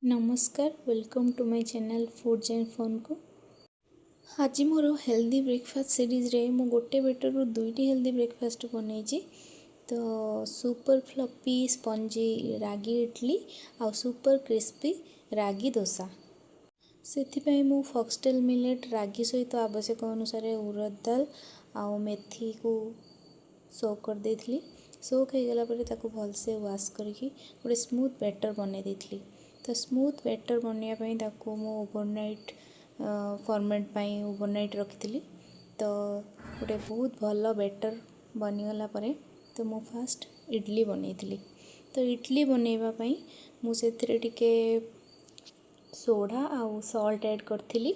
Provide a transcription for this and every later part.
नमस्कार welcome to my channel FoodzNFun को। आज मोर हेल्दी ब्रेकफास्ट सीरीज रे मु गोटे बेटर रु दुईटी हेल्दी ब्रेकफास्ट बनई। तो सुपर फ्लफी स्पंजी रागी इडली आ सुपर क्रिस्पी रागी डोसा से मु फॉक्सटेल मिलेट रागी सहित आवश्यक अनुसार उड़द दाल आ मेथी को सोक कर देथली। सोक हो गला पर ताको भलसे वाश करके गोटे स्मूथ बैटर बनै देथली। तो स्मूथ बैटर बनवाई ताको मु ओवरनाइट फॉर्मेट पाई ओवरनाइट रखी। तो गोटे बहुत भल बैटर बनीगला परे तो मु फास्ट इडली बनई। तो इडली बनैबा पई मु सेथिरे टिके सोडा आउ सॉल्ट ऐड करथिली।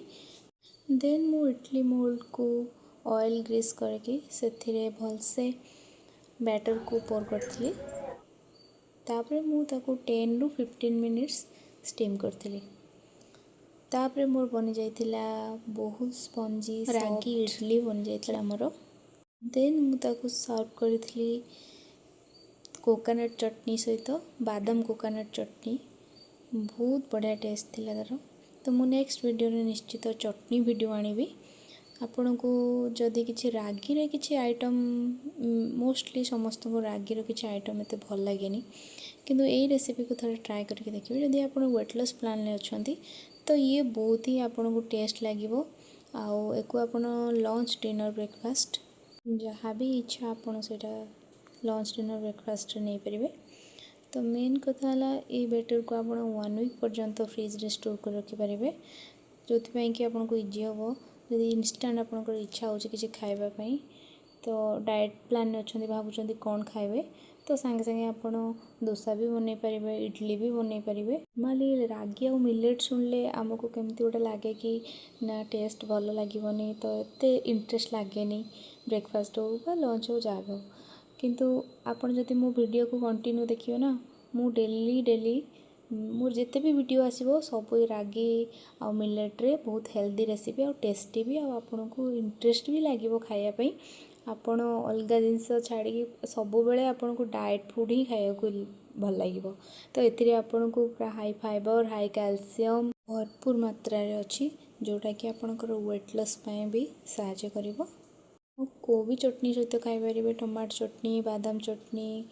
देन मु इडली मोल्ड को ऑयल ग्रीस करके सेथिरे भलसे बैटर को पोर करथिली। तापरे मु ताको 10 रु 15 मिनिट्स स्टीम करथिली। तापरे मोर बनी जाइथिला बहुत स्पंजी रागी इडली बनी जाइथिला हमरो। देन मु ताको सर्व करथिली कोकोनट चटनी सहित बादाम कोकोनट चटनी बहुत बढ़िया टेस्ट थिला तार। तो मु नेक्स्ट वीडियो रे निश्चित चटनी वीडियो आनिबी। आपन को जदि किछि रागी रे किछि आइटम मोस्टली समस्त को रागी रो किछि आइटम एते भल लागेनी, किंतु एई रेसिपी को थोड़ा ट्राई करके देखिबे। जदि आपन वेट लॉस प्लान ले अछंती तो ये बहुत ही आपन को टेस्ट लागिवो। आउ एको आपन लंच डिनर ब्रेकफास्ट जहाँ भी इच्छा आपन सेटा लंच डिनर ब्रेकफास्ट नहीं परिबे। तो मेन कथा है ये बैटर को आप 1 वीक पर्यंत फ्रिज रे स्टोर कर रखि पारिबे, जो कि आपन को इजी हम। जदि इंस्टांट आपन को इच्छा हो किसी खाइबा पई तो डाइट प्लान अच्छे भावुं कौन खाइबे तो सांगे सांगे आपन डोसा भी बनई पारिबे, इडली भी बनई पारिबे। माली रागी और मिलेट सुनले आमको केमती गोटे लगे कि ना टेस्ट भल लगे तो एते इंटरेस्ट लगे ब्रेकफास्ट हो बा लंच हो जहाँ हो। किंतु आपन जदि मो वीडियो को कंटिन्यू देखिए ना मु डेली मोर जिते भी वीडियो आसीबो सब रागी आ मिलेट रे बहुत हेल्दी रेसिपी और टेस्टी भी आपन को इंटरेस्ट भी लागिवो खाया पई। आपन अलगा जिनस छाड़ी सब बेले आपन को डाइट फूड ही खाया को भल लागिवो। तो एथिरे आपन को पूरा हाई फाइबर हाई कैल्शियम भरपूर मात्रा रे अछि, जोटा कि आपनकर वेट लॉस पई भी सहायता करिवो। को भी चटनी सहित खाई पारे, टमाटो चटनी, बादाम चटनी,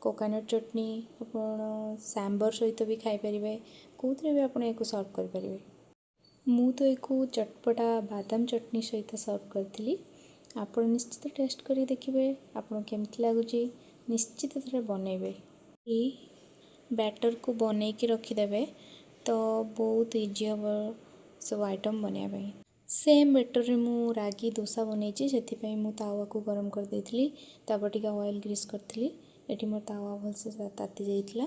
कोकोनट चटनी, आपन सांबर सहित भी खाई पारे, कौन भी आपन एको सर्व कर पारे। मु तो एको चटपटा बादाम चटनी सहित सर्व करथिली। आपन निश्चित टेस्ट करी देखिबे आपन केमती लागुची, निश्चित थरे बनैबे। ए बैटर को बनै के रखी देबे तो बहुत इजी हम सब आइटम बनैबे। सेम बैटर रे मु रागी डोसा बनैछि, सेथि पई मु तावा को गरम कर देथिली। तापर टिका ऑयल ग्रीस करथिली। एठी मोर तावा भलसे ताती जाइथिला।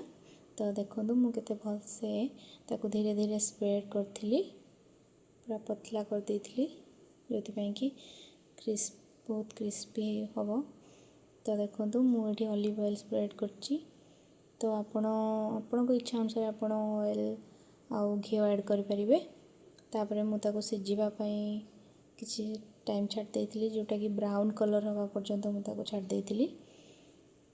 तो देखंतु मु केते भलसे ताको धीरे धीरे स्प्रेड करथिली, पूरा पतला कर देथिली, जोथि पई कि बहुत क्रिस्पी हबो। तो देखंतु मु एठी ऑलिव ऑयल स्प्रेड करछि। तो आपन को इच्छा अनुसार आपन ऑयल आउ घी ऐड करि परिबे। तापरे मु ताको सिझिबा पई किछि टाइम छाड़ देथिली, जोटा कि ब्राउन कलर हवा पर्यंत मु ताको छाड़ देथिली।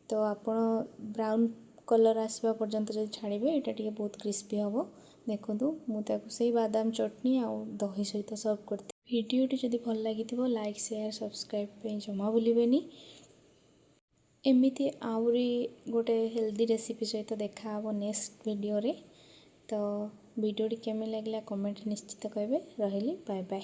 तो आपन ब्राउन कलर आसवा पर्यंत जदि छाड़िबे एटा टिके बहुत क्रिस्पी हबो। देखंतु मु ताको सेही बादाम चटनी आउ दही सहित सर्व करथि। वीडियोटी जदि भल लागिथिबो लाइक शेयर सब्सक्राइब पे जमा भूलिबेनी। एमिति आउरी गोटे हेल्दी रेसिपी सहित देखा हबो नेक्स्ट वीडियो रे। तो वीडियोटी केमे लागला कमेंट निश्चित कहबे। रहिली, बाय बाय।